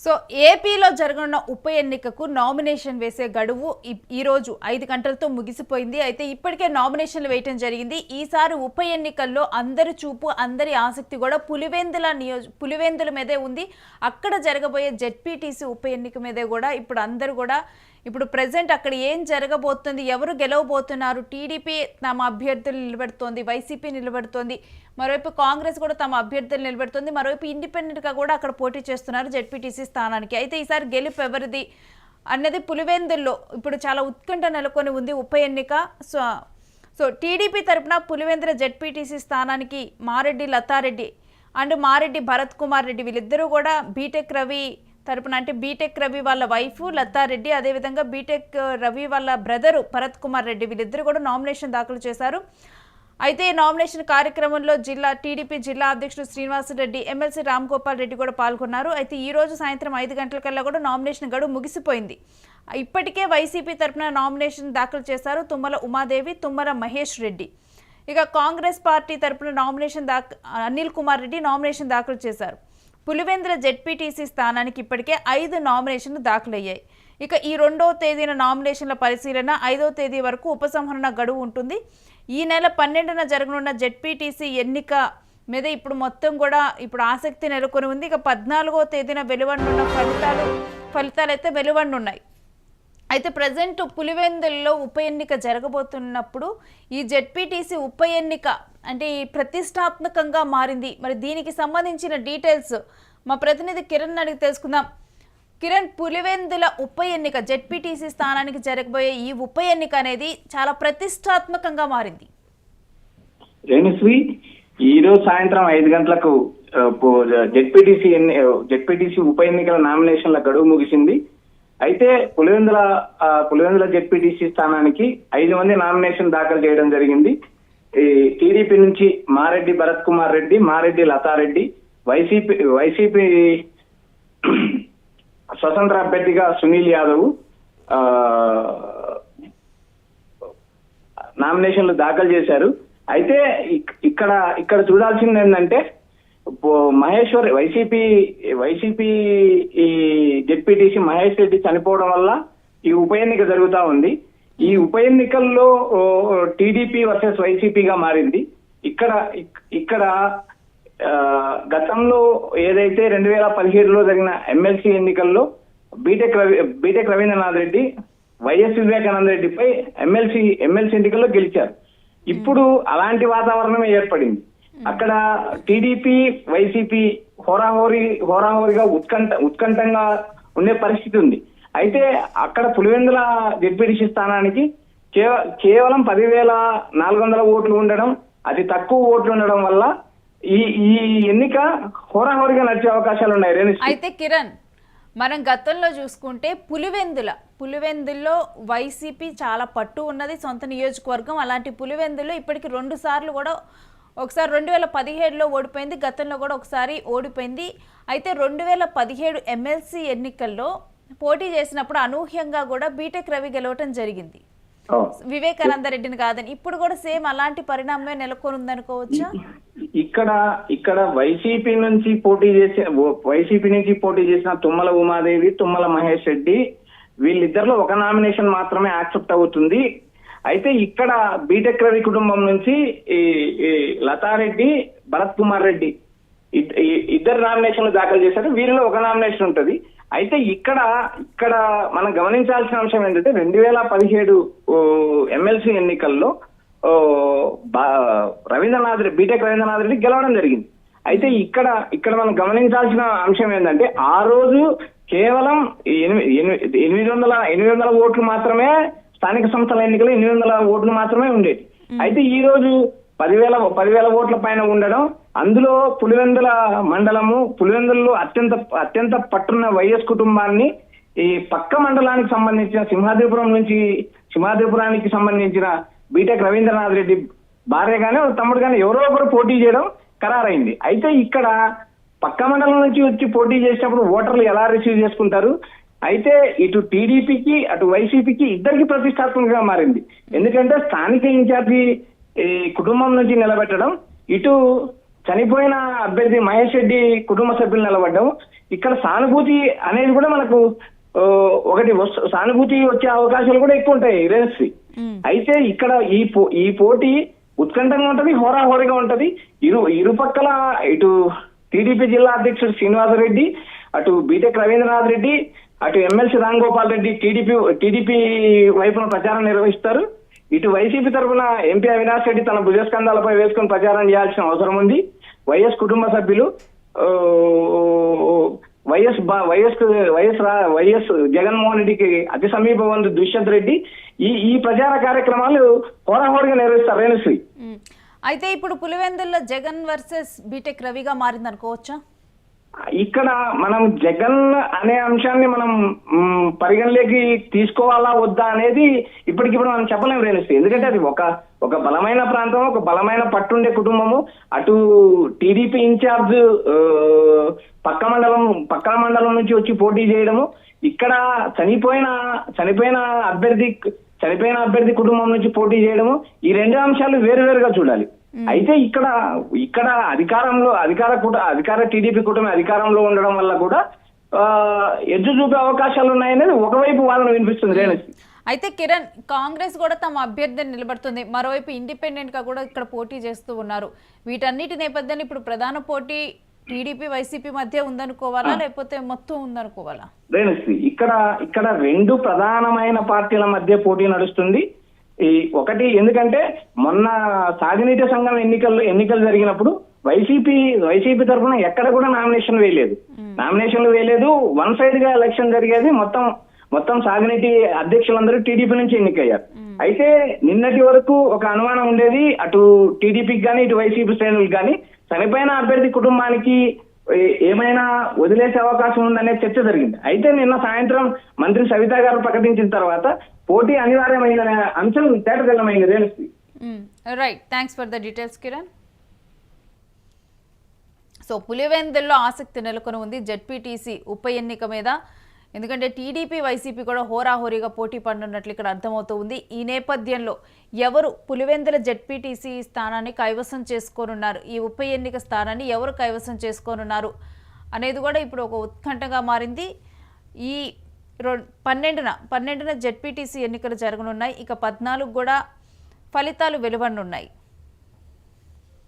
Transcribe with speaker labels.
Speaker 1: So ఏపీలో జరగనున్న ఉప ఎన్నికకు నామినేషన్ వేసే గడువు ఈ రోజు 5 గంటలతో ముగిసిపోయింది. అయితే ఇప్పటికే నామినేషన్లు వేయటం జరిగింది. ఈసారి ఉప ఎన్నికల్లో అందరి చూపు అందరి ఆసక్తి కూడా పులివెందుల మీదే ఉంది. అక్కడ జరగబోయే జెడ్పీటీసీ ఉప ఎన్నిక మీదే కూడా ఇప్పుడు అందరూ కూడా ప్రెజెంట్ అక్కడ ఏం జరగబోతుంది, ఎవరు గెలవబోతున్నారు, టీడీపీ తమ అభ్యర్థులు నిలబెడుతోంది, వైసీపీ నిలబెడుతోంది, మరోవైపు కాంగ్రెస్ కూడా తమ అభ్యర్థులు నిలబెడుతోంది, మరోవైపు ఇండిపెండెంట్గా కూడా అక్కడ పోటీ చేస్తున్నారు జెడ్పీటీసీ స్థానానికి. అయితే ఈసారి గెలుపు ఎవరిది అన్నది పులివెందుల్లో ఇప్పుడు చాలా ఉత్కంఠ నెలకొని ఉంది ఉప ఎన్నిక. సో టీడీపీ తరఫున పులివెందుల జెడ్పీటీసీ స్థానానికి మారెడ్డి లతారెడ్డి అండ్ మారెడ్డి భరత్ కుమార్ రెడ్డి వీళ్ళిద్దరూ కూడా బీటెక్ రవి తరపున, అంటే బీటెక్ రవి వాళ్ళ వైఫ్ లతారెడ్డి, అదేవిధంగా బీటెక్ రవి వాళ్ళ బ్రదరు భరత్ కుమార్ రెడ్డి వీళ్ళిద్దరూ కూడా నామినేషన్ దాఖలు చేశారు. అయితే ఈ నామినేషన్ కార్యక్రమంలో టీడీపీ జిల్లా అధ్యక్షుడు శ్రీనివాసరెడ్డి, ఎమ్మెల్సీ రామ్ గోపాల్ రెడ్డి కూడా పాల్గొన్నారు. అయితే ఈ రోజు సాయంత్రం 5 గంటలకల్లా కూడా నామినేషన్ గడువు ముగిసిపోయింది. ఇప్పటికే వైసీపీ తరపున నామినేషన్ దాఖలు చేశారు తుమ్మల ఉమాదేవి, తుమ్మల మహేష్ రెడ్డి. ఇక కాంగ్రెస్ పార్టీ తరపున అనిల్ కుమార్ రెడ్డి నామినేషన్ దాఖలు చేశారు. పులివెందుల జెడ్పీటీసీ స్థానానికి ఇప్పటికే 5 నామినేషన్లు దాఖలయ్యాయి. ఇక ఈ 2వ తేదీన నామినేషన్ల పరిశీలన, 5వ తేదీ వరకు ఉపసంహరణ గడువు ఉంటుంది. ఈ నెల 12న జరగనున్న జెడ్పీటీసీ ఎన్నిక మీద మొత్తం కూడా ఆసక్తి నెలకొని ఉంది. ఇక 14వ తేదీన వెలువడనున్న ఫలితాలు అయితే వెలువడనున్నాయి. అయితే ప్రజెంట్ పులివెందుల్లో ఉప ఎన్నిక జరగబోతున్నప్పుడు ఈ జెడ్పీటీసీ ఉప ఎన్నిక అంటే ప్రతిష్టాత్మకంగా మారింది. మరి దీనికి సంబంధించిన డీటెయిల్స్ మా ప్రతినిధి కిరణ్ అడిగి తెలుసుకుందాం. కిరణ్, పులివెందుల ఉప ఎన్నిక జెడ్పీటీసీ స్థానానికి జరగబోయే ఈ ఉప ఎన్నిక అనేది చాలా ప్రతిష్టాత్మకంగా మారింది.
Speaker 2: రేణుశ్రీ, ఈ రోజు సాయంత్రం 5 గంటలకు జెడ్పీటీసీ ఉప ఎన్నికల నామినేషన్ల గడువు ముగిసింది. అయితే పులివెందుల జెడ్పీటీసీ స్థానానికి 5 మంది నామినేషన్ దాఖలు చేయడం జరిగింది. టీడీపీ నుంచి మారెడ్డి భరత్ కుమార్ రెడ్డి, మారెడ్డి లతారెడ్డి, వైసీపీ స్వతంత్ర అభ్యర్థిగా సునీల్ యాదవ్ నామినేషన్లు దాఖలు చేశారు. అయితే ఇక్కడ చూడాల్సింది ఏంటంటే వైసీపీ ఈ జెడ్పీటీసీ మహేష్ రెడ్డి చనిపోవడం వల్ల ఈ ఉప ఎన్నిక జరుగుతా ఉంది. ఈ ఉప ఎన్నికల్లో టీడీపీ వర్సెస్ వైసీపీగా మారింది. ఇక్కడ గతంలో ఏదైతే 2017లో జరిగిన ఎమ్మెల్సీ ఎన్నికల్లో బీటెక్ రవీంద్రనాథ్ రెడ్డి వైఎస్ వివేకానంద రెడ్డిపై ఎమ్మెల్సీ ఎన్నికల్లో గెలిచారు. ఇప్పుడు అలాంటి వాతావరణమే ఏర్పడింది. అక్కడ టీడీపీ వైసీపీ హోరాహోరీగా ఉత్కంఠంగా ఉండే పరిస్థితి ఉంది. అయితే అక్కడ పులివెందుల జెడ్పీటీసీ స్థానానికి కేవలం 10,400 ఓట్లు ఉండడం, అతి తక్కువ ఓట్లు ఉండడం వల్ల ఈ ఎన్నిక హోరాహోరీగా నడిచే అవకాశాలు ఉన్నాయి.
Speaker 1: అయితే కిరణ్, మనం గతంలో చూసుకుంటే పులివెందుల్లో వైసీపీ చాలా పట్టు ఉన్నది, సొంత నియోజకవర్గం. అలాంటి పులివెందుల్లో ఇప్పటికి 2 సార్లు కూడా, ఒకసారి 2017లో ఓడిపోయింది, గతంలో కూడా ఒకసారి ఓడిపోయింది. అయితే 2017 ఎమ్మెల్సీ ఎన్నికల్లో పోటీ చేసినప్పుడు అనూహ్యంగా కూడా బీటెక్ రవి గెలవటం జరిగింది, వివేకానంద రెడ్డిని కాదని. ఇప్పుడు కూడా సేమ్ అలాంటి పరిణామమే నెలకొని ఉందనుకోవచ్చా?
Speaker 2: ఇక్కడ వైసీపీ నుంచి పోటీ చేసిన తుమ్మల ఉమాదేవి, తుమ్మల మహేష్ రెడ్డి వీళ్ళిద్దరిలో ఒక నామినేషన్ మాత్రమే యాక్సెప్ట్ అవుతుంది. అయితే ఇక్కడ బీటెక్ రవి కుటుంబం నుంచి లతారెడ్డి, భరత్ కుమార్ రెడ్డి ఇద్దరు నామినేషన్లు దాఖలు చేశారు. వీరిలో ఒక నామినేషన్ ఉంటుంది. అయితే ఇక్కడ మనం గమనించాల్సిన అంశం ఏంటంటే 2017 ఎమ్మెల్సీ ఎన్నికల్లో బీటెక్ రవీంద్రనాథ్ రెడ్డి గెలవడం జరిగింది. అయితే ఇక్కడ మనం గమనించాల్సిన అంశం ఏంటంటే ఆ రోజు కేవలం 800 ఓట్లు మాత్రమే, స్థానిక సంస్థల ఎన్నికలు 800 ఓట్లు మాత్రమే ఉండేది. అయితే ఈ రోజు 10,000 ఓట్ల పైన ఉండడం, అందులో పులివెందుల మండలము, పులివెందుల్లో అత్యంత పట్టున్న వైఎస్ కుటుంబాన్ని ఈ పక్క మండలానికి సంబంధించిన సింహాద్రిపురానికి సంబంధించిన బీటెక్ రవీంద్రనాథ్ రెడ్డి భార్య గానీ తమ్ముడు గానీ ఎవరో ఒకరు పోటీ చేయడం ఖరారైంది. అయితే ఇక్కడ పక్క మండలం నుంచి వచ్చి పోటీ చేసినప్పుడు ఓటర్లు ఎలా రిసీవ్ చేసుకుంటారు? అయితే ఇటు టీడీపీకి అటు వైసీపీకి ఇద్దరికి ప్రతిష్టాత్మకంగా మారింది. ఎందుకంటే స్థానిక ఇన్ఛార్జి కుటుంబం నుంచి నిలబెట్టడం, ఇటు చనిపోయిన అభ్యర్థి మహేష్ రెడ్డి కుటుంబ సభ్యులు నిలబడ్డం, ఇక్కడ సానుభూతి అనేది కూడా మనకు ఒకటి సానుభూతి వచ్చే అవకాశాలు కూడా ఎక్కువ ఉంటాయి రేణుశ్రీ. అయితే ఇక్కడ ఈ పోటీ ఉత్కంఠంగా ఉంటది, హోరాహోరీగా ఉంటది. ఇరుపక్కల ఇటు టీడీపీ జిల్లా అధ్యక్షుడు శ్రీనివాసరెడ్డి, అటు బీటెక్ రవీంద్రనాథ్ రెడ్డి, అటు ఎమ్మెల్సీ రామ్ గోపాల్ రెడ్డి టీడీపీ వైపున ప్రచారం నిర్వహిస్తారు. ఇటు వైసీపీ తరఫున ఎంపీ అవినాష్ రెడ్డి తన భుజస్కంధాలపై వేసుకుని ప్రచారం చేయాల్సిన అవసరం ఉంది. వైఎస్ కుటుంబ సభ్యులు వైఎస్ జగన్మోహన్ రెడ్డికి అతి సమీప బంధు దుష్యంత్ రెడ్డి ఈ ప్రచార కార్యక్రమాలు హోరాహోరీగా నిర్వహిస్తారు రేణుశ్రీ.
Speaker 1: అయితే ఇప్పుడు పులివెందుల్లో జగన్ వర్సెస్ బీటెక్ రవిగా మారింది అనుకోవచ్చా?
Speaker 2: ఇక్కడ మనం జగన్ అనే అంశాన్ని మనం పరిగణలోకి తీసుకోవాలా వద్దా అనేది ఇప్పటికిప్పుడు మనం చెప్పలేము రేణుశ్రీ. ఎందుకంటే అది ఒక బలమైన ప్రాంతం, ఒక బలమైన పట్టుండే కుటుంబము. అటు టీడీపీ ఇన్ఛార్జ్ పక్క మండలం నుంచి వచ్చి పోటీ చేయడము, ఇక్కడ చనిపోయిన అభ్యర్థి కుటుంబం నుంచి పోటీ చేయడము, ఈ రెండు అంశాలు వేరువేరుగా చూడాలి. అయితే ఇక్కడ అధికార టీడీపీ కూటమి అధికారంలో ఉండడం వల్ల కూడా ఎద్దు చూపే అవకాశాలు ఉన్నాయనేది ఒకవైపు వాదన వినిపిస్తుంది రేణుశ్రీ.
Speaker 1: అయితే కిరణ్, కాంగ్రెస్ కూడా తమ అభ్యర్థిని నిలబడుతుంది, మరోవైపు ఇండిపెండెంట్ గా కూడా ఇక్కడ పోటీ చేస్తూ ఉన్నారు. వీటన్నిటి నేపథ్యంలో ఇప్పుడు ప్రధాన పోటీ టీడీపీ వైసీపీ మధ్య ఉందనుకోవాలా, లేకపోతే మొత్తం ఉందనుకోవాలా?
Speaker 2: రేణుశ్రీ, ఇక్కడ రెండు ప్రధానమైన పార్టీల మధ్య పోటీ నడుస్తుంది. ఒకటి ఎందుకంటే మొన్న సాగునీటి సంఘం ఎన్నికలు జరిగినప్పుడు వైసీపీ తరఫున ఎక్కడ కూడా నామినేషన్లు వేయలేదు. వన్ సైడ్ గా ఎలక్షన్ జరిగేది. మొత్తం సాగునీటి అధ్యక్షులందరూ టీడీపీ నుంచి ఎన్నికయ్యారు. అయితే నిన్నటి వరకు ఒక అనుమానం ఉండేది, అటు టీడీపీకి కానీ ఇటు వైసీపీ శ్రేణులకు కానీ చనిపోయిన అభ్యర్థి కుటుంబానికి ఏమైనా వదిలేసే అవకాశం ఉందనే చర్చ జరిగింది. అయితే నిన్న సాయంత్రం మంత్రి సవితా గారు ప్రకటించిన తర్వాత పోటీ అనివార్యమైందనే అంశం తేటతెల్లమైంది Renushree.
Speaker 1: Right, thanks for the details Kiran. So పులివెందుల్లో ఆసక్తి నెలకొని ఉంది జెడ్పీటీసీ ఉప ఎన్నిక మీద. ఎందుకంటే టీడీపీ వైసీపీ కూడా హోరాహోరీగా పోటీ పడుతున్నట్లు ఇక్కడ అర్థమవుతూ ఉంది. ఈ నేపథ్యంలో ఎవరు పులివెందుల జెడ్పీటీసీ స్థానాన్ని కైవసం చేసుకోనున్నారు, ఈ ఉప ఎన్నిక స్థానాన్ని ఎవరు కైవసం చేసుకోనున్నారు అనేది కూడా ఇప్పుడు ఒక ఉత్కంఠగా మారింది. ఈ 12న జెడ్పీటీసీ ఎన్నికలు జరగనున్నాయి. ఇక 14 కూడా ఫలితాలు వెలువడనున్నాయి.